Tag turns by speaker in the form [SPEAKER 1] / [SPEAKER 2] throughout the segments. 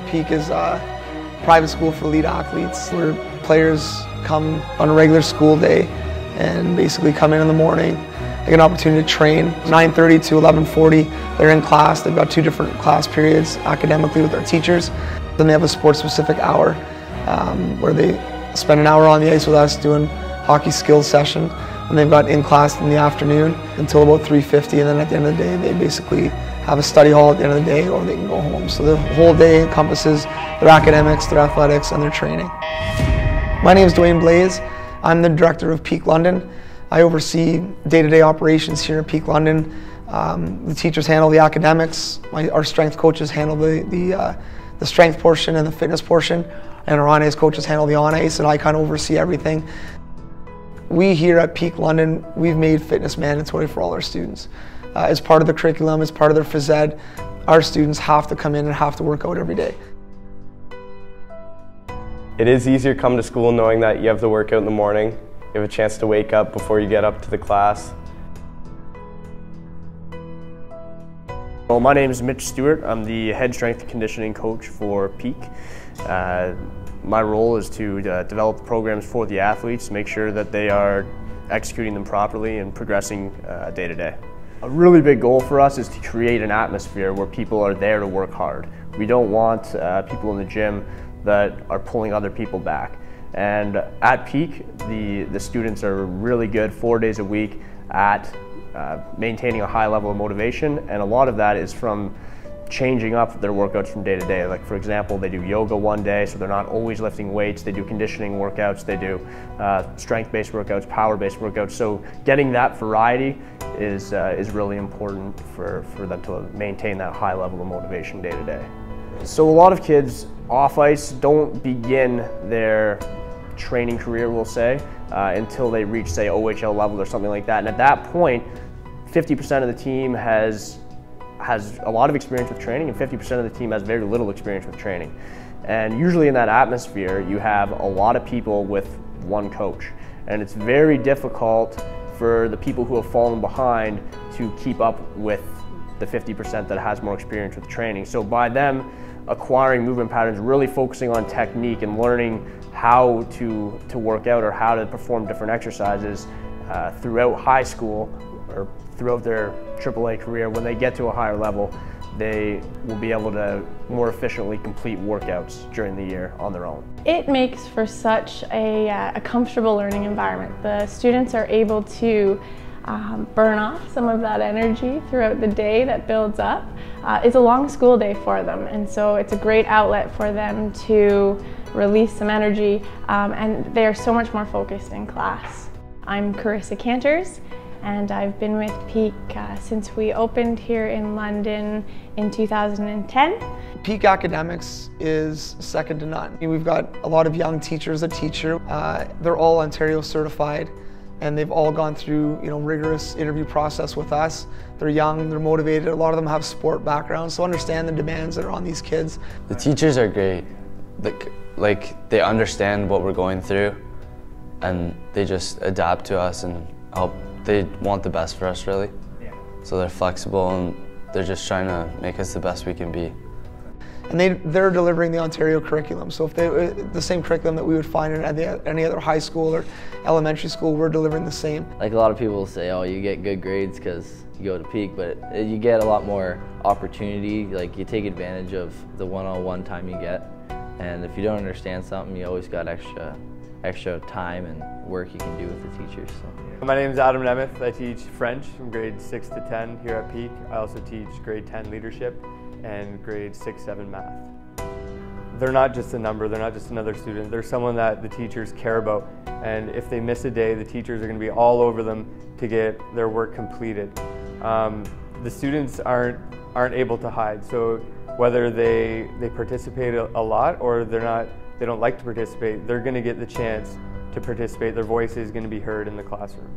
[SPEAKER 1] PEAC is a private school for elite athletes where players come on a regular school day and basically come in the morning. They get an opportunity to train 9:30 to 11:40. They're in class. They've got 2 different class periods academically with their teachers. Then they have a sports-specific hour where they spend an hour on the ice with us doing hockey skills session. And they've got in class in the afternoon until about 3:50, and then at the end of the day they basically have a study hall at the end of the day, or they can go home. So the whole day encompasses their academics, their athletics, and their training. My name is Dwayne Blaze. I'm the director of PEAC London. I oversee day-to-day operations here at PEAC London. The teachers handle the academics. Our strength coaches handle the strength portion and the fitness portion, and our on-ice coaches handle the on-ice, and I kind of oversee everything. We here at PEAC London, we've made fitness mandatory for all our students. As part of the curriculum, as part of their phys ed, our students have to come in and have to work out every day.
[SPEAKER 2] It is easier to come to school knowing that you have to work out in the morning. You have a chance to wake up before you get up to the class.
[SPEAKER 3] Well, my name is Mitch Stewart. I'm the head strength and conditioning coach for PEAC. My role is to develop programs for the athletes, make sure that they are executing them properly and progressing day to day. A really big goal for us is to create an atmosphere where people are there to work hard. We don't want people in the gym that are pulling other people back. And at PEAC, the students are really good 4 days a week at maintaining a high level of motivation, and a lot of that is from changing up their workouts from day to day. Like, for example, they do yoga one day, so they're not always lifting weights. They do conditioning workouts, they do strength-based workouts, power-based workouts. So getting that variety is really important for them to maintain that high level of motivation day to day. So a lot of kids off ice don't begin their training career, we'll say, until they reach, say, OHL level or something like that. And at that point, 50% of the team has a lot of experience with training, and 50% of the team has very little experience with training. And usually in that atmosphere, you have a lot of people with one coach. And it's very difficult for the people who have fallen behind to keep up with the 50% that has more experience with training. So by them acquiring movement patterns, really focusing on technique and learning how to work out or how to perform different exercises throughout high school or throughout their AAA career, when they get to a higher level, they will be able to more efficiently complete workouts during the year on their own.
[SPEAKER 4] It makes for such a comfortable learning environment. The students are able to burn off some of that energy throughout the day that builds up. It's a long school day for them, and so it's a great outlet for them to release some energy, and they are so much more focused in class. I'm Carissa Canters, and I've been with PEAC since we opened here in London in 2010.
[SPEAKER 1] PEAC academics is second to none. We've got a lot of young teachers that teach here. They're all Ontario certified, and they've all gone through rigorous interview process with us. They're young, they're motivated. A lot of them have sport backgrounds, so understand the demands that are on these kids.
[SPEAKER 5] The teachers are great. Like they understand what we're going through, and they just adapt to us and help. They want the best for us, really. Yeah. So they're flexible, and they're just trying to make us the best we can be.
[SPEAKER 1] And they're delivering the Ontario curriculum. So if the same curriculum that we would find in any other high school or elementary school, we're delivering the same.
[SPEAKER 6] Like, a lot of people say, oh, you get good grades because you go to PEAC, but you get a lot more opportunity. Like, you take advantage of the one-on-one time you get. And if you don't understand something, you always got extra time and work you can do with the teachers. So.
[SPEAKER 7] My name is Adam Nemeth. I teach French from grades 6 to 10 here at PEAC. I also teach grade 10 leadership and grade 6-7 math. They're not just a number, they're not just another student, they're someone that the teachers care about, and if they miss a day, the teachers are going to be all over them to get their work completed. The students aren't able to hide, so whether they participate a lot or they don't like to participate, they're going to get the chance to participate. Their voice is going to be heard in the classroom.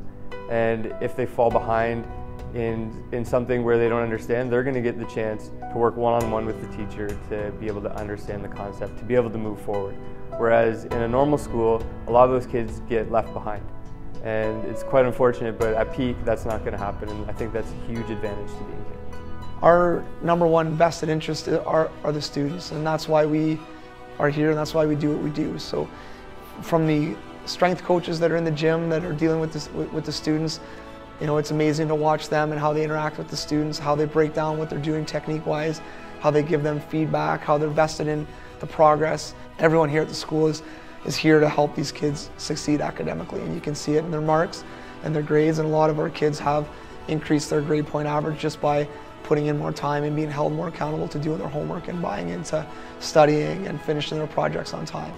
[SPEAKER 7] And if they fall behind in something where they don't understand, they're going to get the chance to work one-on-one with the teacher to be able to understand the concept, to be able to move forward. Whereas in a normal school, a lot of those kids get left behind. And it's quite unfortunate, but at PEAC, that's not going to happen, and I think that's a huge advantage to being here.
[SPEAKER 1] our number one vested interest are the students, and that's why we are here, and that's why we do what we do. So from the strength coaches that are in the gym that are dealing with the students, you know, it's amazing to watch them and how they interact with the students, how they break down what they're doing technique-wise, how they give them feedback, how they're vested in the progress. Everyone here at the school is here to help these kids succeed academically, and you can see it in their marks and their grades, and a lot of our kids have increased their grade point average just by putting in more time and being held more accountable to do their homework and buying into studying and finishing their projects on time.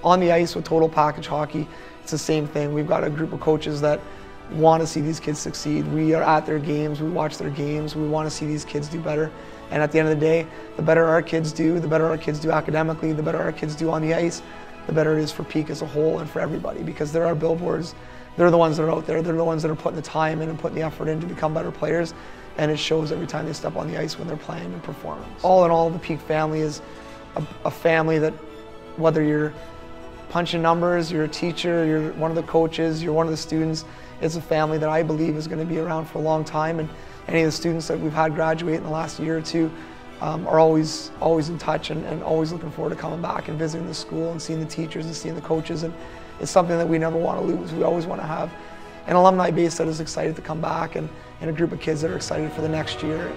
[SPEAKER 1] On the ice with total package hockey, it's the same thing. We've got a group of coaches that want to see these kids succeed. We are at their games, we watch their games, we want to see these kids do better. And at the end of the day, the better our kids do, the better our kids do academically, the better our kids do on the ice, the better it is for PEAC as a whole and for everybody, because they're our billboards. They're the ones that are out there. They're the ones that are putting the time in and putting the effort in to become better players, and it shows every time they step on the ice when they're playing and performing. All in all, the PEAC family is a family that, whether you're punching numbers, you're a teacher, you're one of the coaches, you're one of the students, it's a family that I believe is going to be around for a long time. And any of the students that we've had graduate in the last year or two are always in touch and always looking forward to coming back and visiting the school and seeing the teachers and seeing the coaches. And it's something that we never want to lose. We always want to have an alumni base that is excited to come back, and a group of kids that are excited for the next year.